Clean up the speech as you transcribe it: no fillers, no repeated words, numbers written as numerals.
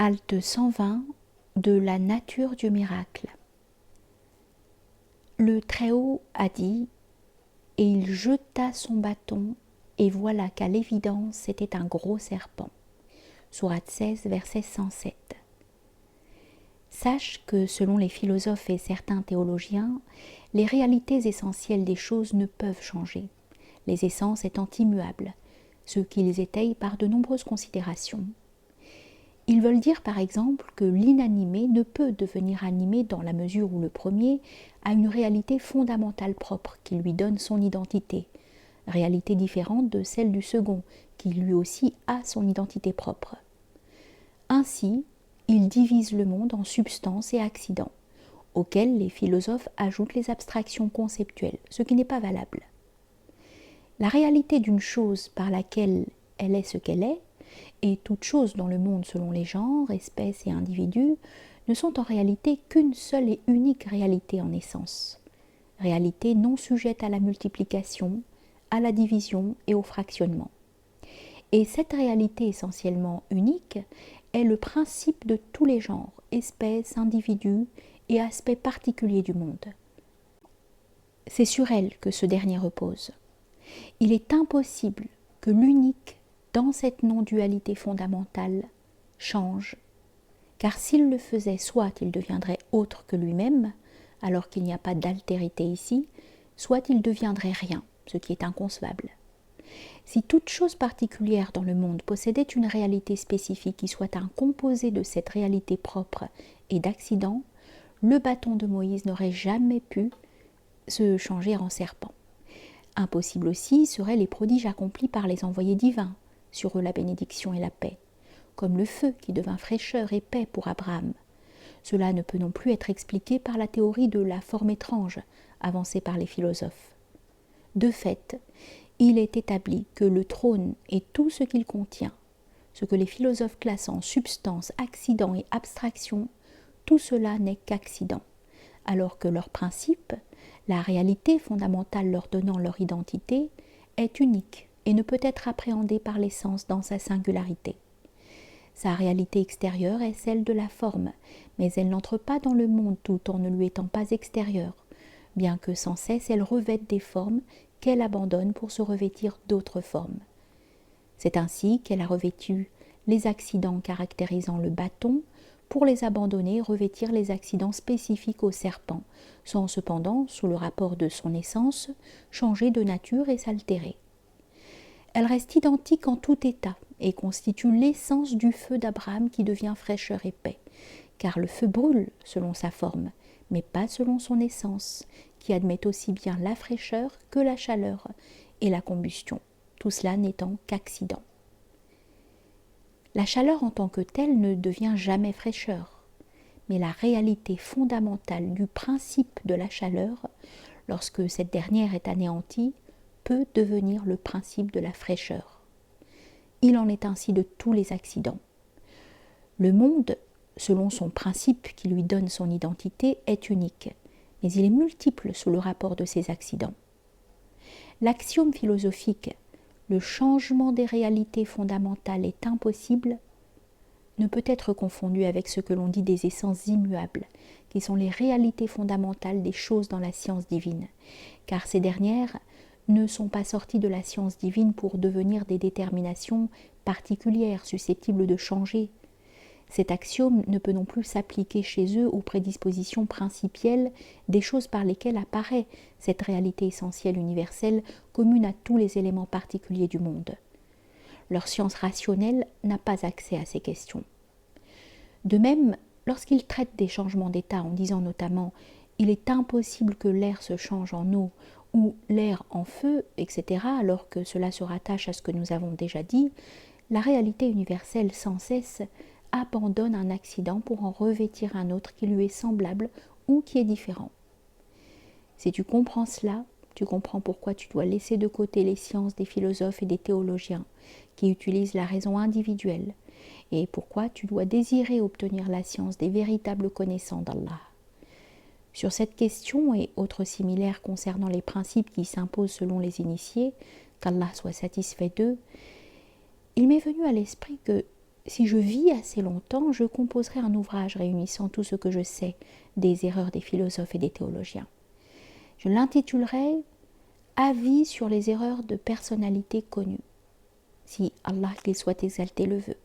Halte 120 de la nature du miracle. Le Très-Haut a dit, et il jeta son bâton, et voilà qu'à l'évidence c'était un gros serpent. Sourate 16, verset 107. Sache que selon les philosophes et certains théologiens, les réalités essentielles des choses ne peuvent changer, les essences étant immuables, ce qu'ils étayent par de nombreuses considérations. Ils veulent dire par exemple que l'inanimé ne peut devenir animé dans la mesure où le premier a une réalité fondamentale propre qui lui donne son identité, réalité différente de celle du second qui lui aussi a son identité propre. Ainsi, ils divisent le monde en substances et accidents, auxquels les philosophes ajoutent les abstractions conceptuelles, ce qui n'est pas valable. La réalité d'une chose par laquelle elle est ce qu'elle est, et toutes choses dans le monde selon les genres, espèces et individus, ne sont en réalité qu'une seule et unique réalité en essence. Réalité non sujette à la multiplication, à la division et au fractionnement. Et cette réalité essentiellement unique est le principe de tous les genres, espèces, individus et aspects particuliers du monde. C'est sur elle que ce dernier repose. Il est impossible que l'unique dans cette non-dualité fondamentale change, car s'il le faisait, soit il deviendrait autre que lui-même, alors qu'il n'y a pas d'altérité ici, soit il deviendrait rien, ce qui est inconcevable. Si toute chose particulière dans le monde possédait une réalité spécifique qui soit un composé de cette réalité propre et d'accident, le bâton de Moïse n'aurait jamais pu se changer en serpent. Impossible aussi seraient les prodiges accomplis par les envoyés divins, sur eux la bénédiction et la paix, comme le feu qui devint fraîcheur et paix pour Abraham. Cela ne peut non plus être expliqué par la théorie de la forme étrange avancée par les philosophes. De fait, il est établi que le trône et tout ce qu'il contient, ce que les philosophes classent en substance, accident et abstraction, tout cela n'est qu'accident, alors que leur principe, la réalité fondamentale leur donnant leur identité, est unique et ne peut être appréhendée par l'essence dans sa singularité. Sa réalité extérieure est celle de la forme, mais elle n'entre pas dans le monde tout en ne lui étant pas extérieure, bien que sans cesse elle revête des formes qu'elle abandonne pour se revêtir d'autres formes. C'est ainsi qu'elle a revêtu les accidents caractérisant le bâton pour les abandonner et revêtir les accidents spécifiques au serpent, sans cependant, sous le rapport de son essence, changer de nature et s'altérer. Elle reste identique en tout état et constitue l'essence du feu d'Abraham qui devient fraîcheur et paix, car le feu brûle selon sa forme, mais pas selon son essence, qui admet aussi bien la fraîcheur que la chaleur et la combustion, tout cela n'étant qu'accident. La chaleur en tant que telle ne devient jamais fraîcheur, mais la réalité fondamentale du principe de la chaleur, lorsque cette dernière est anéantie, peut devenir le principe de la fraîcheur. Il en est ainsi de tous les accidents. Le monde, selon son principe qui lui donne son identité, est unique, mais il est multiple sous le rapport de ses accidents. L'axiome philosophique « le changement des réalités fondamentales est impossible » ne peut être confondu avec ce que l'on dit des essences immuables, qui sont les réalités fondamentales des choses dans la science divine, car ces dernières ne sont pas sorties de la science divine pour devenir des déterminations particulières susceptibles de changer. Cet axiome ne peut non plus s'appliquer chez eux aux prédispositions principielles des choses par lesquelles apparaît cette réalité essentielle universelle commune à tous les éléments particuliers du monde. Leur science rationnelle n'a pas accès à ces questions. De même, lorsqu'ils traitent des changements d'état en disant notamment « il est impossible que l'air se change en eau » ou l'air en feu, etc., alors que cela se rattache à ce que nous avons déjà dit, la réalité universelle sans cesse abandonne un accident pour en revêtir un autre qui lui est semblable ou qui est différent. Si tu comprends cela, tu comprends pourquoi tu dois laisser de côté les sciences des philosophes et des théologiens qui utilisent la raison individuelle, et pourquoi tu dois désirer obtenir la science des véritables connaissants d'Allah. Sur cette question et autres similaires concernant les principes qui s'imposent selon les initiés, qu'Allah soit satisfait d'eux, il m'est venu à l'esprit que Si je vis assez longtemps, je composerai un ouvrage réunissant tout ce que je sais des erreurs des philosophes et des théologiens. Je l'intitulerai Avis sur les erreurs de personnalités connues, si Allah qu'il soit exalté le veut.